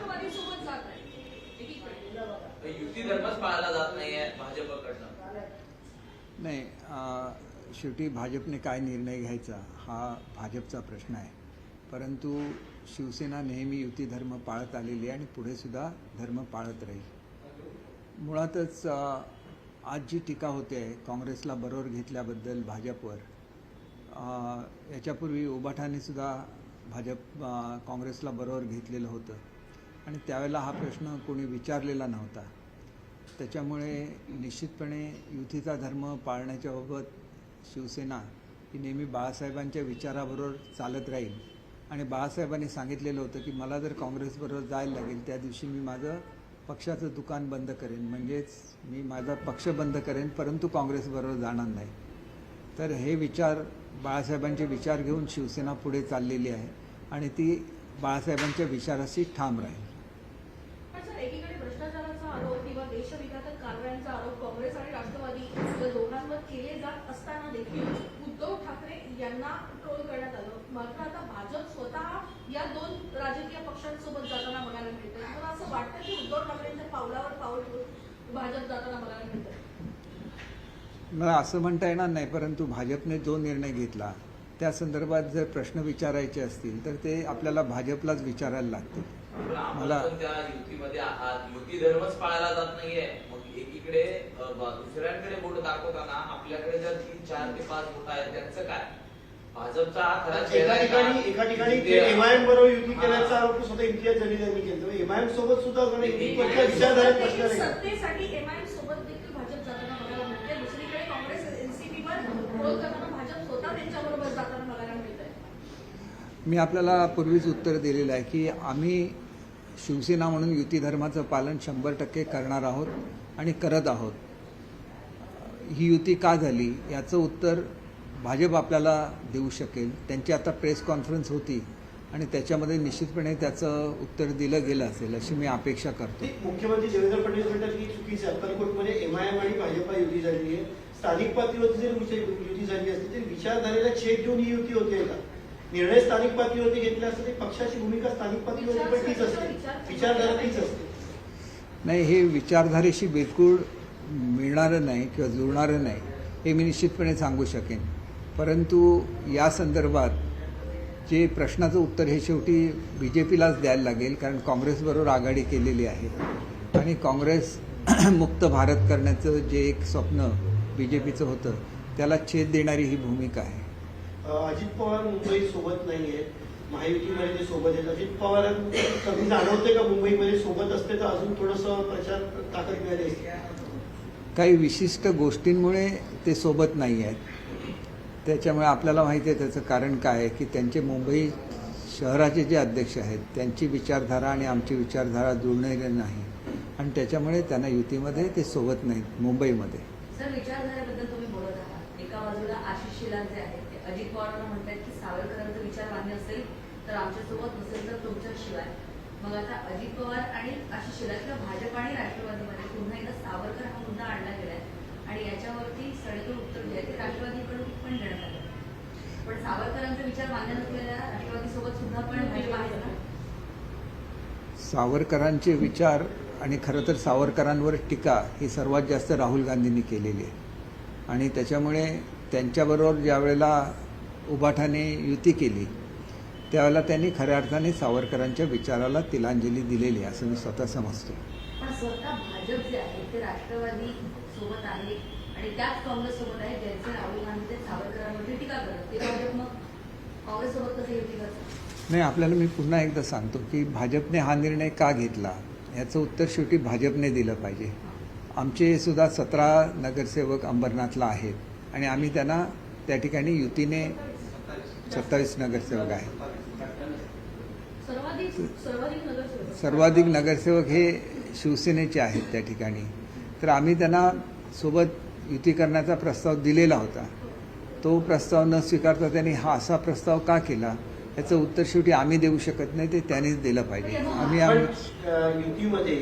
राष्ट्रवादी सोबत जात आहे एकीकडे युती धर्मच पाळला जात नाहीये भाजपकडनं. नाही, शेवटी भाजपने काय निर्णय घ्यायचा हा भाजपचा प्रश्न आहे. परंतु शिवसेना नेहमी युती धर्म पाळत आलेली आहे आणि पुढे सुद्धा धर्म पाळत राहील. मुळातच आज जी टीका होते आहे काँग्रेसला बरोबर घेतल्याबद्दल भाजपवर, याच्यापूर्वी उबाठाने सुद्धा काँग्रेसला बरोबर घेतलेलं होतं आणि त्यावेळेला हा प्रश्न कोणी विचारलेला नव्हता. त्याच्यामुळे निश्चितपणे युतीचा धर्म पाळण्याच्या बाबत शिवसेना ही नेहमी बाळासाहेबांच्या विचाराबरोबर चालत राहील. आणि बाळासाहेबांनी सांगितलेलं होतं की मला जर काँग्रेसबरोबर जायला लागेल त्या दिवशी मी माझं पक्षाचं दुकान बंद करेन, म्हणजेच मी माझा पक्ष बंद करेन परंतु काँग्रेसबरोबर जाणार नाही. तर हे विचार बाळासाहेबांचे विचार घेऊन शिवसेना पुढे चाललेली आहे आणि ती बाळासाहेबांच्या विचाराशी ठाम राहील. एकीकडे भ्रष्टाचाराचा आरोप किंवा देशविघातक कारवायांचा आरोप काँग्रेस आणि राष्ट्रवादी या दोघांवर केले जात असताना देखील उद्धव ठाकरे यांना ट्रोल करण्यात आलं. मात्र आता भाजप स्वतः या दोन राजकीय पक्षांसोबत जाताना बघायला मिळते. मला असं वाटतं की उद्धव ठाकरेंच्या पावलावर पाऊल ठेवून भाजप जाताना बघायला मिळतं. मला असं म्हणता येणार नाही, परंतु भाजपने जो निर्णय घेतला त्या संदर्भात जर प्रश्न विचारायचे असतील तर ते आपल्याला भाजपलाच विचारायला लागतील. मला त्या युतीमध्ये आहात, युती धर्मच पाळला जात नाहीये. मग एकीकडे दुसऱ्यांकडे बोट दाखवताना आपल्याकडे जर 3, 4 ते 5 बोट आहेत त्यांचं काय? भाजपचा हा खरा चेहरा एका ठिकाणी एमआयएम बरोबर युती केल्याचा आरोप स्वतः इम्तियाज जलील यांनी केला. एमआयएम सोबत सुद्धा सत्तेसाठी एमआयएम सोबत देखील भाजप जाताना बघायला मिळते. दुसरीकडे काँग्रेस एनसीपीवर ट्रोल करताना भाजप स्वतः त्यांच्याबरोबर जाताना बघायला मिळतंय. मी आपल्याला पूर्वीच उत्तर दिलेलं आहे की आम्ही शिवसेना म्हणून युती धर्माचं पालन 100% करणार आहोत आणि करत आहोत. ही युती का झाली याचं उत्तर भाजप आपल्याला देऊ शकेल. त्यांची आता प्रेस कॉन्फरन्स होती आणि त्याच्यामध्ये निश्चितपणे त्याचं उत्तर दिलं गेलं असेल अशी मी अपेक्षा करतो. मुख्यमंत्री देवेंद्र फडणवीस म्हणतात की चुकीचे अक्कलकोटमध्ये एमआयएम आणि भाजपा युती झालेली आहे. स्थानिक पातळीवरती जर युती झाली असती तर विचारधारेला छेद देऊन ही युती होते का? निर्णय स्थानिक पातळीवरती घेतला असता तरी पक्षाची भूमिका स्थानिक पातळीवरती पण तीच असते, विचारधारा तीच असते. नाही, हे विचारधारेशी बिलकुल मिळणारं नाही किंवा जुळणारं नाही हे मी निश्चितपणे सांगू शकेन. परंतु या संदर्भात जे प्रश्नाचं उत्तर हे शेवटी BJPलाच द्यायला लागेल, कारण काँग्रेसबरोबर आघाडी केलेली आहे आणि काँग्रेस मुक्त भारत करण्याचं जे एक स्वप्न BJPचं होतं त्याला छेद देणारी ही भूमिका आहे. अजित पवार मुंबई सोबत नाहीये, महायुतीमध्ये ते सोबत आहेत. अजित पवार कमी जाणवते का मुंबईमध्ये सोबत असते तर अजून थोडंसं प्रचार ताकद मिळाली असते? काही विशिष्ट गोष्टींमुळे ते सोबत नाही आहेत. त्याच्यामुळे आपल्याला माहिती आहे त्याचं कारण काय आहे की त्यांचे मुंबई शहराचे जे अध्यक्ष आहेत त्यांची विचारधारा आणि आमची विचारधारा जुळणारी नाही आणि त्याच्यामुळे त्यांना युतीमध्ये ते सोबत नाहीत मुंबईमध्ये. सर, विचारधारेबद्दल तुम्ही बोलत आहात. एका बाजूला आशिष शेलार जे आहेत ते अजित पवारांना म्हणतात की सावरकरांचा विचार मान्य असेल तर आमच्यासोबत नसेल तर तुमच्याशिवाय. मग आता अजित पवार आणि आशिष शेलार किंवा भाजप आणि राष्ट्रवादीमध्ये पुन्हा एकदा सावरकर हा मुद्दा आणला गेलाय आणि याच्यावरती सडेतोड उत्तर जे आहे ते राष्ट्रवादीकडून पण देण्यात आलं. पण सावरकरांचा विचार मान्य नसलेल्या राष्ट्रवादीसोबत सुद्धा पण भाजप आहे ना? सावरकरांचे विचार आणि खरं तर सावरकरांवर टीका ही सर्वात जास्त राहुल गांधींनी केलेली आहे आणि त्याच्यामुळे त्यांच्याबरोबर ज्या वेळेला उबाठाने युती केली त्यावेळेला त्यांनी खऱ्या अर्थाने सावरकरांच्या विचाराला तिलांजली दिलेली असं मी स्वतः समजतो. पण स्वतः भाजप जे आहे ते राष्ट्रवादी सोबत आहे आणि त्याच काँग्रेस सोबत आहे ज्यांचे राहुल गांधी ते सावरकरांवरती टीका करत. ते भाजप मग काँग्रेस सोबत कसं युती करतात? नाही, आपल्याला मी पुन्हा एकदा सांगतो की भाजपने हा निर्णय का घेतला याचं उत्तर शेवटी भाजपने दिलं पाहिजे. आमचे सुद्धा 17 नगरसेवक अंबरनाथला आहेत आणि आम्ही त्यांना त्या ठिकाणी युतीने 27 नगरसेवक आहेत. सर्वाधिक नगरसेवक हे शिवसेनेचे आहेत त्या ठिकाणी. तर आम्ही त्यांना सोबत युती करण्याचा प्रस्ताव दिलेला होता. तो प्रस्ताव न स्वीकारता त्यांनी हा असा प्रस्ताव का केला याचं उत्तर शेवटी आम्ही देऊ शकत नाही, ते त्यांनीच दिलं पाहिजे. आम्ही युतीमध्ये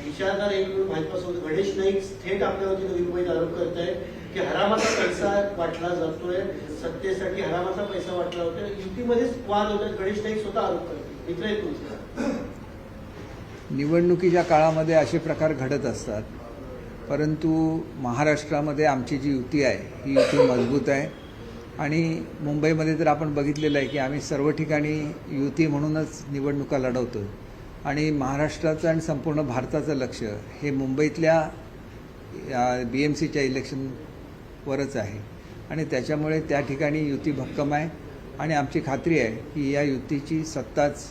विचारधारा एक भाजपासोबत गणेश नाईक थेट आपल्यावरती नवी मुंबईत आरोप करत आहे की हरामाचा पैसा वाटला जातोय, सत्तेसाठी हरामाचा पैसा वाटला होतोय. युतीमध्येच वाद होतात. गणेश नाईक स्वतः आरोप करतात. मित्र आहेत तुमचे? निवडणुकीच्या काळामध्ये असे प्रकार घडत असतात, परंतु महाराष्ट्रामध्ये आमची जी युती आहे ही युती मजबूत आहे. आणि मुंबईमध्ये तर आपण बघितलेलं आहे की आम्ही सर्व ठिकाणी युती म्हणूनच निवडणुका लढवतो. आणि महाराष्ट्राचं आणि संपूर्ण भारताचं लक्ष हे मुंबईतल्या BMCच्या इलेक्शनवरच आहे. आणि त्याच्यामुळे त्या ठिकाणी युती भक्कम आहे आणि आमची खात्री आहे की या युतीची सत्ताच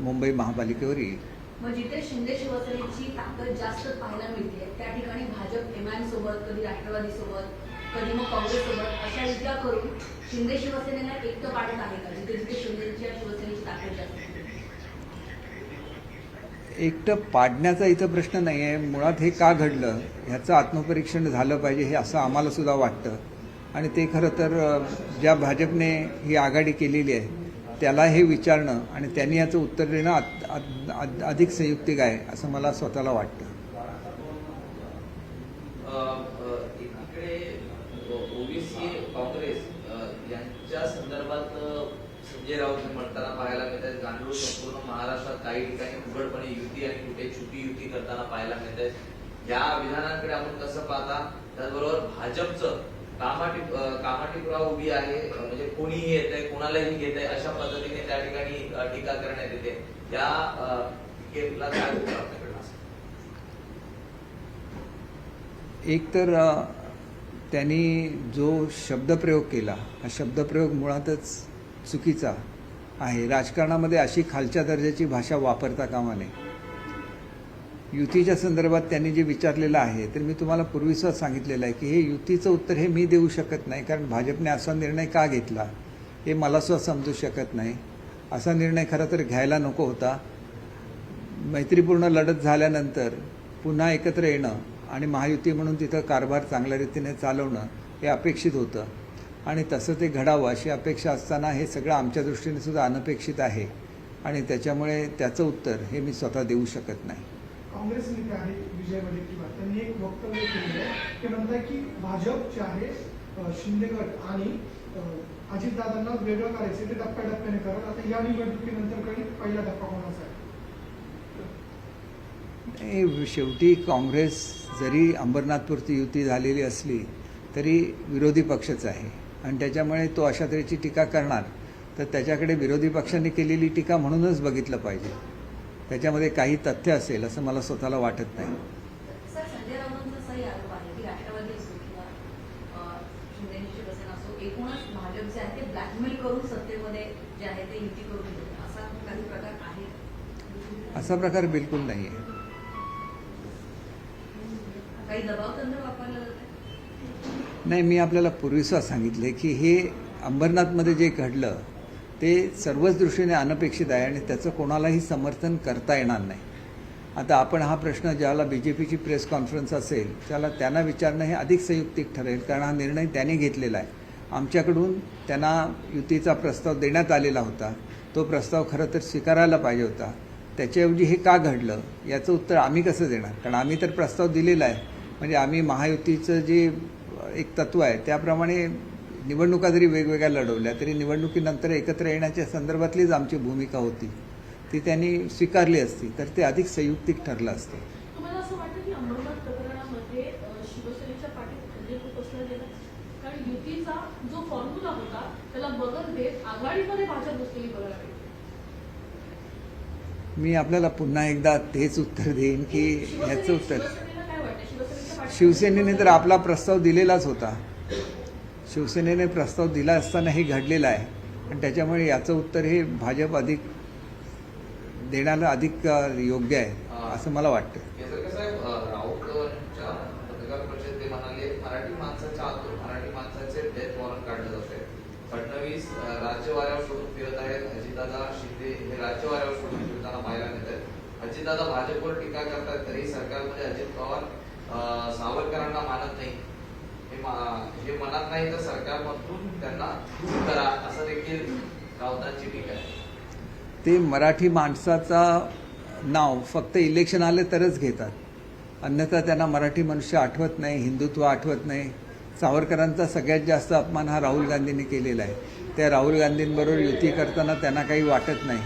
मुंबई महापालिकेवर येईल. मग जिथे शिंदे शिवसेनेची ताकद जास्त पाहायला मिळते त्या ठिकाणी भाजप MIM सोबत, कधी राष्ट्रवादी सोबत, कधी मग काँग्रेस सोबत अशा युत्या करून शिंदे शिवसेनेला एकटं पाडत आहे का, जिथे जिथे शिंदेच्या शिवसेनेची ताकद जास्त आहे? एकटं पाडण्याचा इथं प्रश्न नाही आहे. मुळात हे का घडलं ह्याचं आत्मपरीक्षण झालं पाहिजे हे असं आम्हाला सुद्धा वाटतं. आणि ते खरं तर ज्या भाजपने ही आघाडी केलेली आहे त्याला हे विचारणं आणि त्यांनी याचं उत्तर देणं अधिक संयुक्तिक आहे असं मला स्वतःला वाटतं. एकीकडे ओबीसी काँग्रेस यांच्या संदर्भात संजय राऊत म्हणताना पाहायला मिळतात. गांडूळ संपूर्ण महाराष्ट्रात काही ठिकाणी उघडपणे युती आणि कुठे छुपी युती करताना पाहायला मिळते. या विधानांकडे आपण कसं पाहता? त्याचबरोबर भाजपचं कामाटीपुरा उभी आहे, म्हणजे कोणीही येत आहे, कोणालाही घेत आहे अशा पद्धतीने त्या ठिकाणी टीका करण्यात येते. या टीकेला काय उत्तर आपल्याकडे असेल? एक तर त्यांनी जो शब्दप्रयोग केला हा शब्दप्रयोग मुळातच चुकीचा आहे. राजकारणामध्ये अशी खालच्या दर्जाची भाषा वापरता कामा नये. युतीच्या संदर्भात त्यांनी जे विचारलेलं आहे तर मी तुम्हाला पूर्वीच सांगितलेलं आहे की हे युतीचं उत्तर हे मी देऊ शकत नाही, कारण भाजपने असा निर्णय का घेतला हे मला सुद्धा समजू शकत नाही. असा निर्णय खरं तर घ्यायला नको होता. मैत्रीपूर्ण लढत झाल्यानंतर पुन्हा एकत्र येणं आणि महायुती म्हणून तिथं कारभार चांगल्या रीतीने चालवणं हे अपेक्षित होतं आणि तसं ते घडावं अशी अपेक्षा असताना हे सगळं आमच्या दृष्टीने सुद्धा अनपेक्षित आहे आणि त्याच्यामुळे त्याचं उत्तर हे मी स्वतः देऊ शकत नाही. काँग्रेस नेते आहेत विजय वडेट्टीवार, त्यांनी एक वक्तव्य केलेलं आहे. ते म्हणतात की भाजप जे आहे शिंदे गट आणि अजितदादांना वेगळं करायचं, ते टप्प्याटप्प्याने करत. आता या निवडणुकीनंतर काही पहिला टप्पा कोणाचा आहे? शेवटी काँग्रेस जरी अंबरनाथपुरती युती झालेली असली तरी विरोधी पक्षच आहे आणि त्याच्यामुळे तो अशा तऱ्हेची टीका करणार तर त्याच्याकडे विरोधी पक्षांनी केलेली टीका म्हणूनच बघितलं पाहिजे. त्याच्यामध्ये काही तथ्य असेल असं मला स्वतःला वाटत नाही. सर, संजय राऊतांचा असाही आरोप आहे की राष्ट्रवादी असो किंवा शिंदेची शिवसेना असो, एकूणच भाजप जे आहे ते ब्लॅकमेल करून सत्तेमध्ये जे आहे ते युती करून घेतात, असा काही प्रकार आहे? असा प्रकार बिलकुल नाही आहे. काही दबाव तंत्र वापरलं जातं? नाही, मी आपल्याला पूर्वीच सांगितले की हे अंबरनाथमध्ये जे घडलं ते सर्वच दृष्टीने अनपेक्षित आहे आणि त्याचं कोणालाही समर्थन करता येणार नाही. आता आपण हा प्रश्न ज्याला BJPची प्रेस कॉन्फरन्स असेल त्याला त्यांना विचारणं हे अधिक संयुक्तिक ठरेल, कारण हा निर्णय त्यांनी घेतलेला आहे. आमच्याकडून त्यांना युतीचा प्रस्ताव देण्यात आलेला होता. तो प्रस्ताव खरं तर स्वीकारायला पाहिजे होता. त्याच्याऐवजी हे का घडलं याचं उत्तर आम्ही कसं देणार? कारण आम्ही तर प्रस्ताव दिलेला आहे. म्हणजे आम्ही महायुतीचं जे एक तत्व आहे त्याप्रमाणे निवडणुका जरी वेगवेगळ्या लढवल्या तरी निवडणुकीनंतर एकत्र येण्याच्या संदर्भातलीच आमची भूमिका होती, ती त्यांनी स्वीकारली असती तर ते अधिक संयुक्तिक ठरलं असतं. तुम्हाला असं वाटतं की अंबरनाथ प्रकरणामध्ये शिवसेनेच्या पाठीत खंजीर खूप असलं गेलं? कारण युतीचा जो फॉर्म्युला होता त्याला बगल देत आघाडीमध्ये भाजप बसलेली बघायला मिळते. मी आपल्याला पुन्हा एकदा तेच उत्तर देईन की ह्याचं उत्तर शिवसेनेला काय वाटतं? शिवसेनेच्या पाठीत शिवसेनेने तर आपला प्रस्ताव दिलेलाच होता. शिवसेनेने प्रस्ताव दिला असताना हे घडलेलं आहे आणि त्याच्यामुळे याचं उत्तर हे भाजप अधिक देण्याला अधिक योग्य आहे असं मला वाटतं. राऊतांच्या पत्रकार परिषदेत ते म्हणाले मराठी माणसाच्या आतून मराठी माणसाचे डेथ वॉरंट काढलं जाते. फडणवीस राज्यवाऱ्यावर सोडून फिरत आहेत. अजितदादा शिंदे हे राज्यवाऱ्यावर सोडून फिरताना पाहायला मिळत आहेत. अजितदादा भाजपवर टीका करतात तरी सरकारमध्ये अजित पवार सावरकरांना मानत नाही. हे मनात नाही तर सरकारमधून त्यांना दूर करा असं देखील राऊतांची टीका आहे. ते मराठी माणसाचा नाव फक्त इलेक्शन आले तरच घेतात, अन्यथा त्यांना मराठी मनुष्य आठवत नाही, हिंदुत्व आठवत नाही. सावरकरांचा सगळ्यात जास्त अपमान हा राहुल गांधींनी केलेला आहे. त्या राहुल गांधींबरोबर युती करताना त्यांना काही वाटत नाही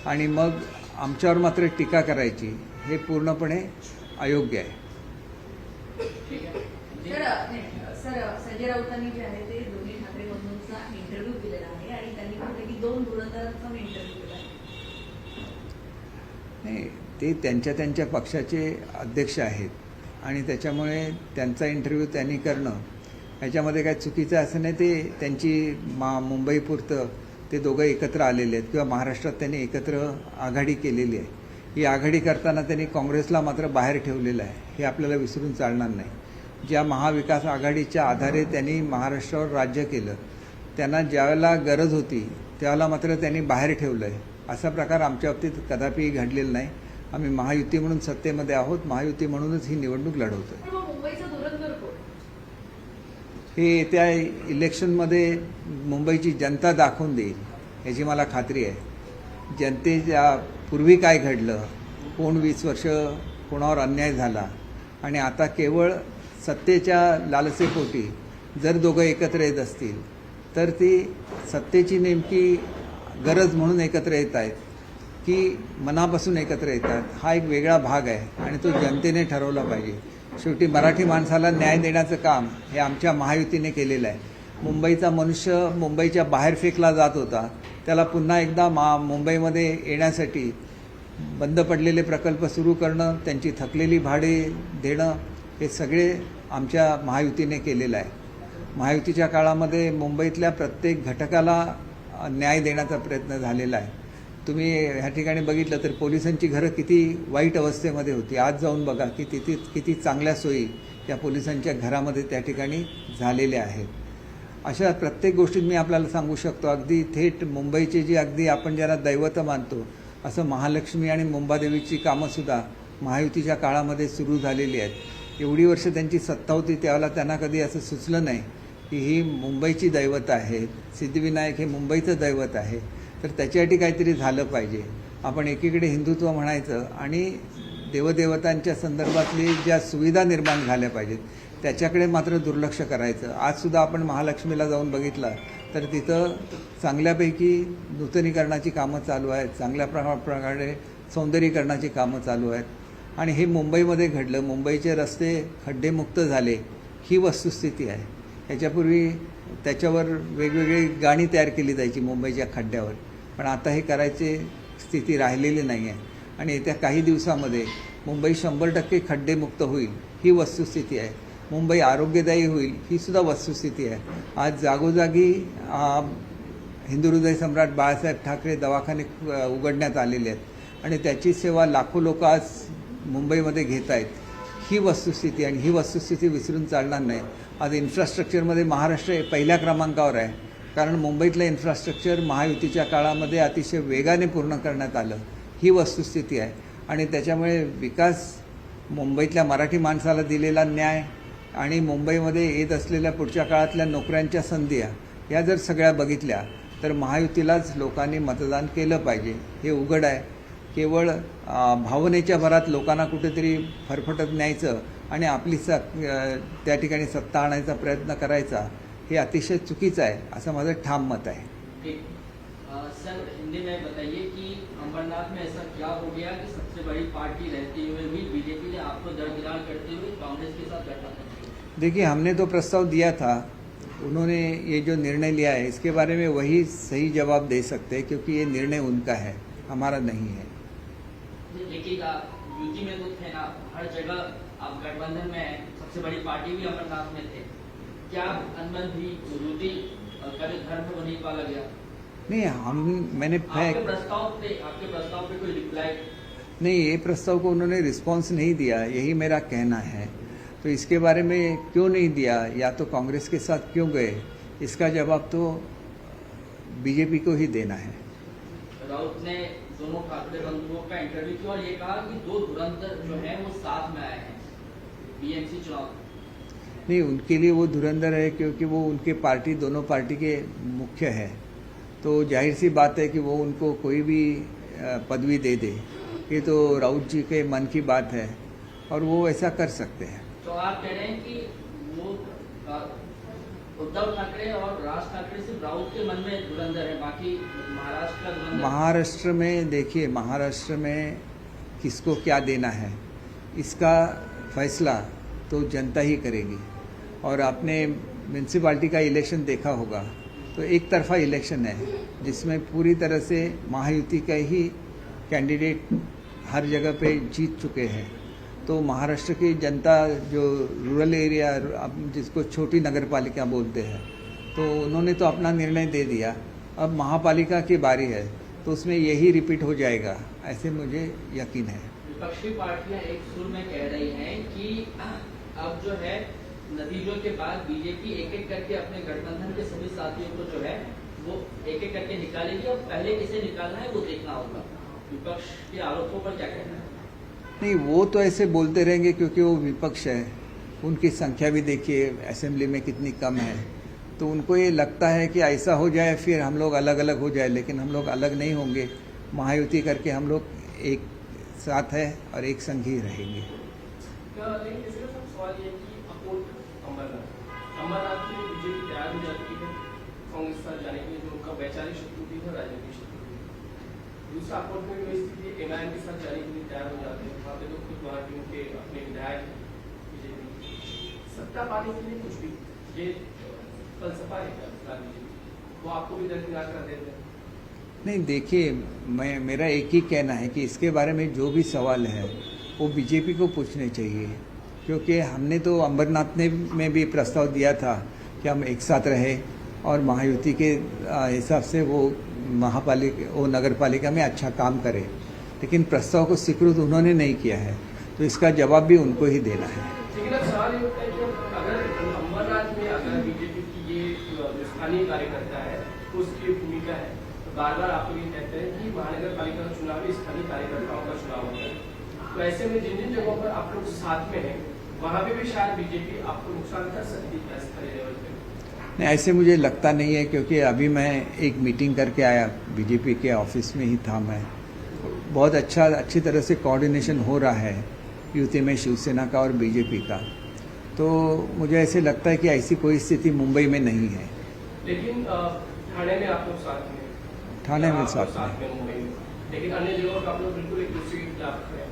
आणि मग आमच्यावर मात्र टीका करायची हे पूर्णपणे अयोग्य आहे. सर संजय राऊतांनी जे आहे ते दोन्ही ठाकरे बंधूंचा इंटरव्ह्यू दिलेला आहे आणि त्यांनी म्हटलं की 2 धुरंधरांचा मी इंटरव्ह्यू दिला आहे. नाही, ते त्यांच्या पक्षाचे अध्यक्ष आहेत आणि त्याच्यामुळे त्यांचा इंटरव्ह्यू त्यांनी करणं ह्याच्यामध्ये काय चुकीचं असं नाही. ते त्यांची मुंबईपुरतं ते दोघं एकत्र आलेले आहेत किंवा महाराष्ट्रात त्यांनी एकत्र आघाडी केलेली आहे. ही आघाडी करताना त्यांनी काँग्रेसला मात्र बाहेर ठेवलेलं आहे, हे आपल्याला विसरून चालणार नाही. ज्या महाविकास आघाडीच्या आधारे त्यांनी महाराष्ट्रावर राज्य केलं, त्यांना ज्यावेळेला गरज होती त्यावेळेला मात्र त्यांनी बाहेर ठेवलं आहे. असा प्रकार आमच्या बाबतीत कदापि घडलेला नाही. आम्ही महायुती म्हणून सत्तेमध्ये आहोत, महायुती म्हणूनच ही निवडणूक लढवतो. पण मग मुंबईचा धुरंधर कोण? हे येत्या इलेक्शनमध्ये मुंबईची जनता दाखवून देईल याची मला खात्री आहे. जनतेच्या पूर्वी काय घडलं, कोण 20 वर्ष कोणावर अन्याय झाला आणि आता केवळ सत्तेच्या लालसेपोटी जर दोघं एकत्र येत असतील तर ती सत्तेची नेमकी गरज म्हणून एकत्र येत आहेत की मनापासून एकत्र येतात, हा एक वेगळा भाग आहे आणि तो जनतेने ठरवला पाहिजे. शेवटी मराठी माणसाला न्याय देण्याचं काम हे आमच्या महायुतीने केलेलं आहे. मुंबईचा मनुष्य मुंबईच्या बाहेर फेकला जात होता, त्याला पुन्हा एकदा मुंबईमध्ये येण्यासाठी बंद पडलेले प्रकल्प सुरू करणं, त्यांची थकलेली भाडे देणं, हे सगळे आमच्या महायुतीने केलेलं आहे. महायुतीच्या काळामध्ये मुंबईतल्या प्रत्येक घटकाला न्याय देण्याचा प्रयत्न झालेला आहे. तुम्ही ह्या ठिकाणी बघितलं तर पोलिसांची घरं किती वाईट अवस्थेमध्ये होती. आज जाऊन बघा की तिथे किती चांगल्या सोयी त्या पोलिसांच्या घरामध्ये त्या ठिकाणी झालेल्या आहेत. अशा प्रत्येक गोष्टीत मी आपल्याला सांगू शकतो, अगदी थेट मुंबईची जी अगदी आपण ज्यांना दैवत मानतो असं महालक्ष्मी आणि मुंबादेवीची कामंसुद्धा महायुतीच्या काळामध्ये सुरू झालेली आहेत. एवढी वर्ष त्यांची सत्ता होती त्यावेळेला त्यांना कधी असं सुचलं नाही की ही मुंबईची दैवत आहे, सिद्धिविनायक हे मुंबईचं दैवत आहे, तर त्याच्यासाठी काहीतरी झालं पाहिजे. आपण एकीकडे हिंदुत्व म्हणायचं आणि देवदेवतांच्या संदर्भातली ज्या सुविधा निर्माण झाल्या पाहिजेत त्याच्याकडे मात्र दुर्लक्ष करायचं. आजसुद्धा आपण महालक्ष्मीला जाऊन बघितलं तर तिथं चांगल्यापैकी नूतनीकरणाची कामं चालू आहेत, चांगल्या प्रकारे सौंदर्यीकरणाची कामं चालू आहेत आणि हे मुंबईमध्ये घडलं. मुंबईचे रस्ते खड्डेमुक्त झाले, ही वस्तुस्थिती आहे. ह्याच्यापूर्वी त्याच्यावर वेगवेगळी गाणी तयार केली जायची मुंबईच्या खड्ड्यावर, पण आता हे करायची स्थिती राहिलेली नाही आहे आणि येत्या काही दिवसामध्ये मुंबई 100% खड्डेमुक्त होईल, ही वस्तुस्थिती आहे. मुंबई आरोग्यदायी होईल, ही सुद्धा वस्तुस्थिती आहे. आज जागोजागी हिंदू हृदय सम्राट बाळासाहेब ठाकरे दवाखाने उघडण्यात आलेले आहेत आणि त्याची सेवा लाखो लोक आज मुंबईमध्ये घेत आहेत, ही वस्तुस्थिती आणि ही वस्तुस्थिती विसरून चालणार नाही. आज इन्फ्रास्ट्रक्चरमध्ये महाराष्ट्र पहिल्या क्रमांकावर आहे, कारण मुंबईतलं इन्फ्रास्ट्रक्चर महायुतीच्या काळामध्ये अतिशय वेगाने पूर्ण करण्यात आलं, ही वस्तुस्थिती आहे. आणि त्याच्यामुळे विकास, मुंबईतल्या मराठी माणसाला दिलेला न्याय आणि मुंबईमध्ये येत असलेल्या पुढच्या काळातल्या नोकऱ्यांच्या संधी या जर सगळ्या बघितल्या तर महायुतीलाच लोकांनी मतदान केलं पाहिजे, हे उघड आहे. केवळ भावनेच्या भरात लोकांना कुठेतरी फरफटत न्यायचं आणि आपली त्या ठिकाणी सत्ता आणायचा प्रयत्न करायचा, हे अतिशय चुकीचं आहे असं माझं ठाम मत आहे. सर, हिंदी में बताइए कि अमरनाथ में ऐसा क्या हो गया कि सबसे बड़ी पार्टी रहते हुए भी बीजेपी ने आपको दरकिनार करते हुए कांग्रेस के साथ गठबंधन किया? देखिए, हमने तो प्रस्ताव दिया था, उन्होंने ये जो निर्णय लिया है इसके बारे में वही सही जवाब दे सकते हैं, क्योंकि ये निर्णय उनका है, हमारा नहीं है. लेकिन यूपी में तो थे ना, हर जगह आप गठबंधन में सबसे बड़ी पार्टी भी अमरनाथ में थे, क्या अनबन भी यूपी कभी घर में वो नहीं पाला गया? नहीं, आपके प्रस्ताव पे कोई रिप्लाई? नहीं, ये प्रस्ताव को उन्होंने रिस्पांस नहीं दिया, यही मेरा कहना है. तो इसके बारे में क्यों नहीं दिया या तो कांग्रेस के साथ क्यों गए, इसका जवाब तो बीजेपी को ही देना है. राउत ने दोनों ठाकरे बंधुओं का इंटरव्यू किया और ये कहा कि 2 धुरंधर जो है वो साथ में आए हैं बीएमसी चुनाव. नहीं, उनके लिए वो धुरंधर है क्योंकि वो उनके पार्टी, दोनों पार्टी के मुख्य है, तो जाहिर सी बात है कि वो उनको कोई भी पदवी दे दे. ये तो राउत जी के मन की बात है और वो ऐसा कर सकते हैं. तो आप कह रहे हैं कि वो उद्धव ठाकरे और राज ठाकरे सिर्फ राउत के मन में धुरंधर है, बाकी महाराष्ट्र का धुरंधर। महाराष्ट्र में देखिए, महाराष्ट्र में किसको क्या देना है इसका फैसला तो जनता ही करेगी। और आपने म्यूनसिपाल्टी का इलेक्शन देखा होगा तो एक तरफा इलेक्शन है जिसमें पूरी तरह से महायुति का ही कैंडिडेट हर जगह पे जीत चुके हैं। तो महाराष्ट्र की जनता जो रूरल एरिया, अब जिसको छोटी नगर पालिका बोलते हैं, तो उन्होंने तो अपना निर्णय दे दिया। अब महापालिका की बारी है तो उसमें यही रिपीट हो जाएगा, ऐसे मुझे यकीन है। विपक्षी पार्टियां एक सुर में कह रही हैं कि अब जो है नतीजों के बाद बीजेपी एक एक करके अपने गठबंधन के सभी साथियों को जो है वो एक एक करके निकालेगी और पहले किसे निकालना है वो देखना होगा। विपक्ष के आरोपों पर क्या कहना है? नहीं, वो तो ऐसे बोलते रहेंगे क्योंकि वो विपक्ष है। उनकी संख्या भी देखिए असेंबली में कितनी कम है, तो उनको ये लगता है कि ऐसा हो जाए फिर हम लोग अलग अलग हो जाए, लेकिन हम लोग अलग नहीं होंगे। महायुति करके हम लोग एक साथ है और एक संग ही रहेंगे। लेकिन इसका सब सवाल ये है कि अपोट अमरनाथ की बीजेपी तैयार हो जाती है कांग्रेस साथ जाने के लिए, जो उनका वैचारिक शत्रु भी है, राजनीतिक शत्रु भी। दूसरा अपोट में जो स्थिति एमआईएम के साथ जाने के लिए तैयार हो जाते हैं, वहाँ पे तो खुद वहाँ के उनके अपने विधायक बीजेपी सत्ता पाने के लिए कुछ भी ये फलसफा है क्या बीजेपी, वो आपको भी दरकिनार कर देते हैं? नहीं, देखिए, मेरा एक ही कहना है कि इसके बारे में जो भी सवाल है वो बीजेपी को पूछने चाहिए, क्योंकि हमने तो अमरनाथ में भी प्रस्ताव दिया था कि हम एक साथ रहे और महायुति के हिसाब से वो नगर पालिका में अच्छा काम करे, लेकिन प्रस्ताव को स्वीकृत उन्होंने नहीं किया है, तो इसका जवाब भी उनको ही देना है। लेकिन अब सवाल ये होता है कि अगर अमरनाथ में अगर बीजेपी की ये जो स्थानीय कार्यकर्ता है उसकी भूमिका है, तो बार बार आप लोग ये कहते हैं कि महानगर पालिका का चुनाव भी स्थानीय कार्यकर्ताओं का चुनाव होता है, तो ऐसे में जिन जिन जगहों पर आप लोग साथ में हैं वहाँ पे भी शायद बीजेपी आपको नुकसान कर सकती है स्थानीय लेवल पे? नहीं, ऐसे मुझे लगता नहीं है, क्योंकि अभी मैं एक मीटिंग करके आया, बीजेपी के ऑफिस में ही था मैं। बहुत अच्छी तरह से कोऑर्डिनेशन हो रहा है यूटी में शिवसेना का और बीजेपी का, तो मुझे ऐसे लगता है कि ऐसी कोई स्थिति मुंबई में नहीं है। लेकिन ठाणे में आप लोग साथ में, ठाणे में आप लोग साथ में, मुंबई में, लेकिन अन्य जगहों पर आप लोग बिल्कुल एक दूसरे के खिलाफ खड़े हैं।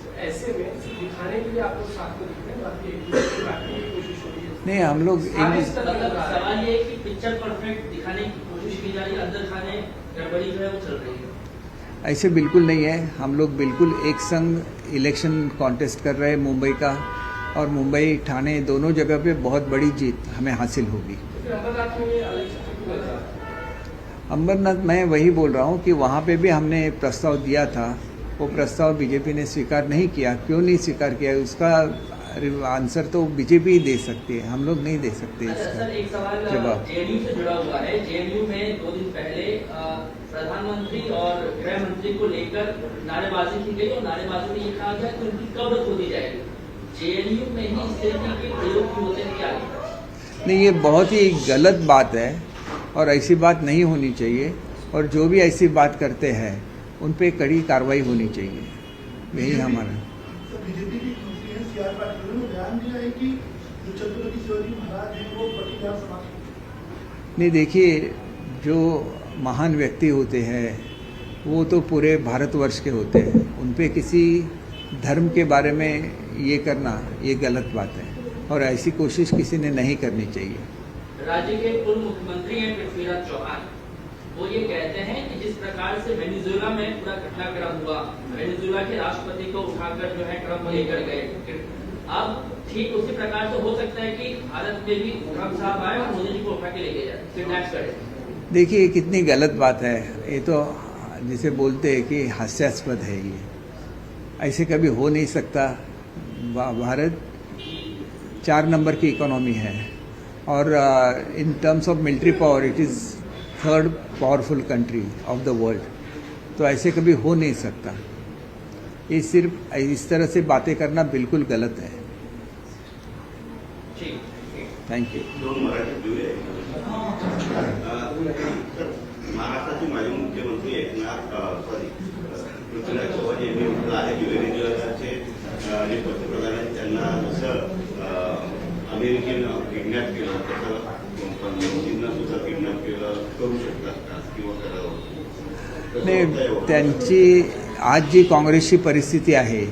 तो ऐसे में सिर्फ दिखाने के लिए आप लोग साथ में दिख रहे हैं, बाकी एक दूसरे को काटने की कोशिश हो रही है। नहीं, हम लोग मतलब सवाल ये है कि पिक्चर परफेक्ट दिखाने की कोशिश की जा रही है, अंदर खाने गड़बड़ी जो है वो चल रही है। ऐसे बिल्कुल नहीं है। हम लोग बिल्कुल एक संग इलेक्शन कॉन्टेस्ट कर रहे हैं मुंबई का, और मुंबई ठाणे दोनों जगह पे बहुत बड़ी जीत हमें हासिल होगी। अमरनाथ में ये अलग से क्यों लगा? अमरनाथ, मैं वही बोल रहा हूँ कि वहाँ पे भी हमने प्रस्ताव दिया था, वो प्रस्ताव बीजेपी ने स्वीकार नहीं किया। क्यों नहीं स्वीकार किया, उसका आंसर तो बीजेपी ही दे सकती है, हम लोग नहीं दे सकते अच्छा इसका सर, एक सवाल जवाब। जेडीयू से जुड़ा हुआ है। जेडीयू में 2 दिन पहले प्रधानमंत्री और गृह मंत्री को लेकर नारेबाजी की गई और नारेबाजी में ये कहा गया कि उनकी कब्र खोदी जाएगी। जेडीयू में ही इस तरीके के प्रयोग भी होते हैं क्या? नहीं, ये बहुत ही गलत बात है और ऐसी बात नहीं होनी चाहिए, और जो भी ऐसी बात करते हैं उन पे कड़ी कार्रवाई होनी चाहिए, यही हमारा। बीजेपी की दूसरी है, सीआर पाटिल ने बयान दिया है कि जो छत्रपति शिवाजी महाराज हैं वो पटीदार समाज के। नहीं, देखिए, जो महान व्यक्ति होते हैं वो तो पूरे भारतवर्ष के होते हैं, उन पे किसी धर्म के बारे में ये करना ये गलत बात है, और ऐसी कोशिश किसी ने नहीं करनी चाहिए। राज्य के पूर्व मुख्यमंत्री हैं पृथ्वीराज चौहान, वो ये कहते हैं कि जिस प्रकार से वेनेजुएला में पूरा घटनाक्रम हुआ, वेनेजुएला के राष्ट्रपति को उठाकर जो है ट्रम्प लेकर गए, अब ठीक उसी प्रकार से हो सकता है कि भारत में भी ट्रम्प साहब आए और मोदी जी को उठा के लेके जाए, किडनैप करें। देखिए, कितनी गलत बात है ये, तो जिसे बोलते हैं कि हास्यास्पद है ये, ऐसे कभी हो नहीं सकता। भारत 4 नंबर की इकोनॉमी है, और in terms of military power it is 3rd powerful country of the world, तो ऐसे कभी हो नहीं सकता। ये सिर्फ इस तरह से बातें करना बिल्कुल गलत है। Thank you. दोन मराठी जुळे महाराष्ट्राचे माजी मुख्यमंत्री पृथ्वीराज चव्हाण यांनी म्हटलं आहे की वेनेझुएलाचे जे पंतप्रधान आहेत त्यांना जसं अमेरिकेनं किडनॅप केलं तसं मोदींना सुद्धा किडनॅप केलं करू शकतात का किंवा करावं कसं नाही, होतंय हो? त्यांची आज जी काँग्रेसची परिस्थिती आहे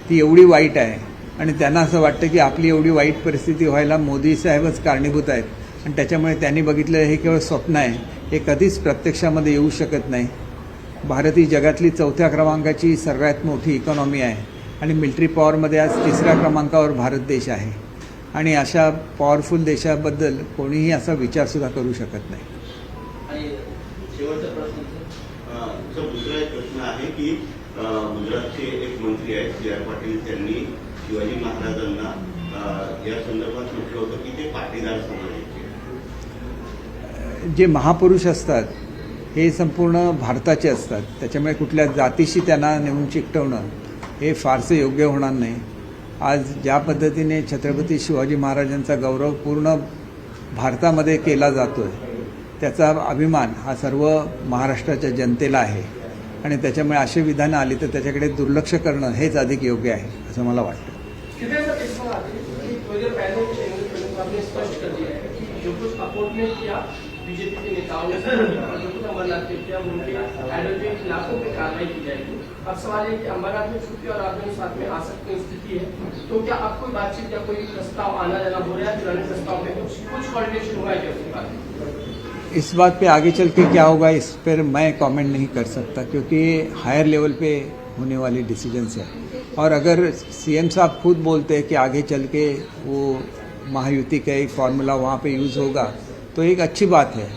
ती एवढी वाईट आहे आणि त्यांना असं वाटतं की आपली एवढी वाईट परिस्थिती व्हायला मोदी साहेबच कारणीभूत आहेत आणि त्याच्यामुळे त्यांनी बघितलं हे केवळ स्वप्न आहे, हे कधीच प्रत्यक्षामध्ये येऊ शकत नाही. भारत ही जगातली 4थ्या क्रमांकाची सर्वात मोठी इकॉनॉमी आहे आणि मिलिटरी पॉवरमध्ये आज 3ऱ्या क्रमांकावर भारत देश आहे आणि अशा पॉवरफुल देशाबद्दल कोणीही असा विचारसुद्धा करू शकत नाही. आणि शेवटचा प्रश्न सर, दुसरा एक प्रश्न आहे की गुजरातचे एक मंत्री आहेत C.R. पाटील, त्यांनी शिवाजी महाराजांना या संदर्भात म्हटलं होतं की ते पाटीदार समाजाचे. जे महापुरुष असतात हे संपूर्ण भारताचे असतात, त्याच्यामुळे कुठल्या जातीशी त्यांना नेऊन चिकटवणं हे फारसं योग्य होणार नाही. आज ज्या पद्धतीने छत्रपती शिवाजी महाराजांचा गौरव पूर्ण भारतामध्ये केला जातो आहे त्याचा अभिमान हा सर्व महाराष्ट्राच्या जनतेला आहे आणि त्याच्यामुळे असे विधानं आली तर त्याच्याकडे दुर्लक्ष करणं हेच अधिक योग्य आहे असं मला वाटतं. कितने सर इस बार आते हैं कि थोड़ी देर पहले आपने स्पष्ट कर दिया है कि जो कुछ सपोर्ट ने किया बीजेपी के नेताओं ने जो कुछ अमरनाथ ने किया उनके आइडल के खिलाफों पे कार्रवाई की जाएगी. अब सवाल है कि अमरनाथ में छुट्टी और राजधानी साथ में आ सकती है स्थिति है, तो क्या अब कोई बातचीत या कोई प्रस्ताव आना जाना हो रहा है? पुराने प्रस्ताव में कुछ कोऑर्डिनेशन हुआ है क्या उसके बाद? इस बात पे आगे चल के क्या होगा इस पर मैं कमेंट नहीं कर सकता क्योंकि हायर लेवल पे होने वाली डिसीजंस है और अगर CM साहब खुद बोलते हैं कि आगे चल के वो महायुति का एक फार्मूला वहाँ पे यूज़ होगा तो एक अच्छी बात है.